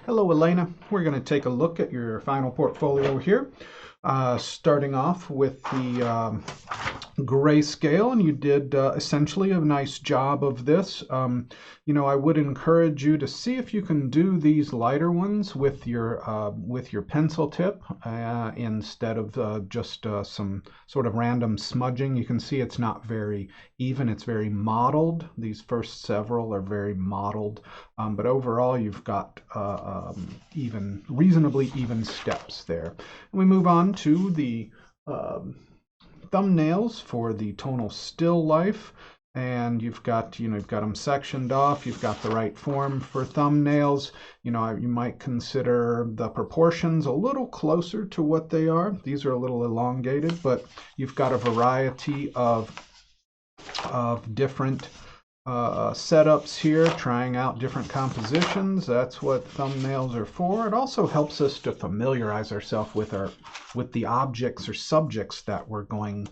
Hello, Elaina. We're going to take a look at your final portfolio here, starting off with the grayscale, and you did essentially a nice job of this. I would encourage you to see if you can do these lighter ones with your pencil tip instead of just some sort of random smudging. You can see it's not very even; it's very mottled. These first several are very mottled, but overall you've got reasonably even steps there. And we move on to the thumbnails for the tonal still life, and you've got them sectioned off. You've got the right form for thumbnails. You might consider the proportions a little closer to what they are. These are a little elongated, but you've got a variety of different setups here, trying out different compositions. That's what thumbnails are for. It also helps us to familiarize ourselves with the objects or subjects that we're going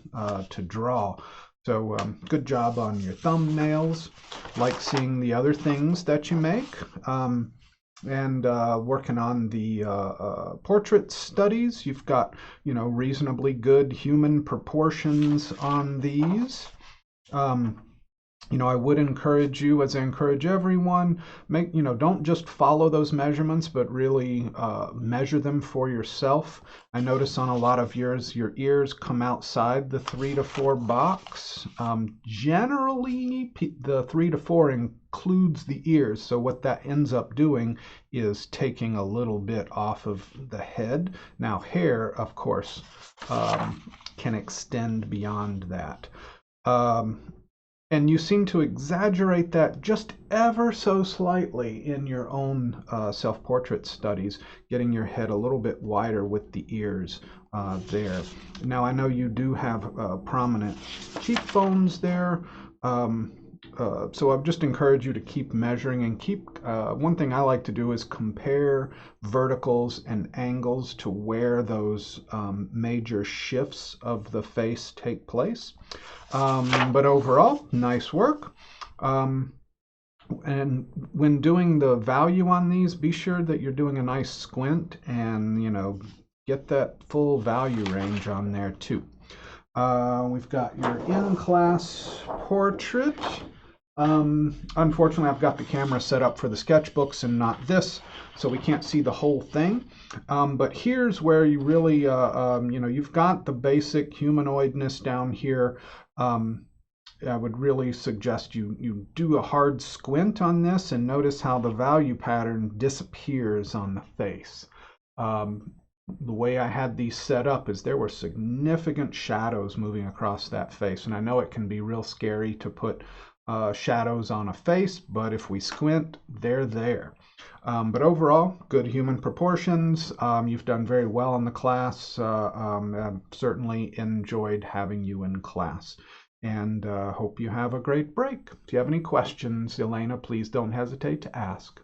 to draw. So good job on your thumbnails. Like seeing the other things that you make. And working on the portrait studies, you've got reasonably good human proportions on these. I would encourage you, as I encourage everyone, don't just follow those measurements, but really measure them for yourself. I notice on a lot of yours, your ears come outside the 3 to 4 box. Generally, the 3 to 4 includes the ears, so what that ends up doing is taking a little bit off of the head. Now, hair, of course, can extend beyond that. And you seem to exaggerate that just ever so slightly in your own self-portrait studies, getting your head a little bit wider with the ears there. Now, I know you do have prominent cheekbones there, so I've just encouraged you to keep measuring and one thing I like to do is compare verticals and angles to where those major shifts of the face take place. But overall, nice work. And when doing the value on these, be sure that you're doing a nice squint and, get that full value range on there too. We've got your in-class portrait. Unfortunately, I've got the camera set up for the sketchbooks and not this, so we can't see the whole thing. But here's where you really, you've got the basic humanoidness down here. I would really suggest you do a hard squint on this and notice how the value pattern disappears on the face. The way I had these set up is there were significant shadows moving across that face, and I know it can be real scary to put shadows on a face, but if we squint, they're there. But overall, good human proportions. You've done very well in the class. I've certainly enjoyed having you in class, and hope you have a great break. If you have any questions, Elaina, please don't hesitate to ask.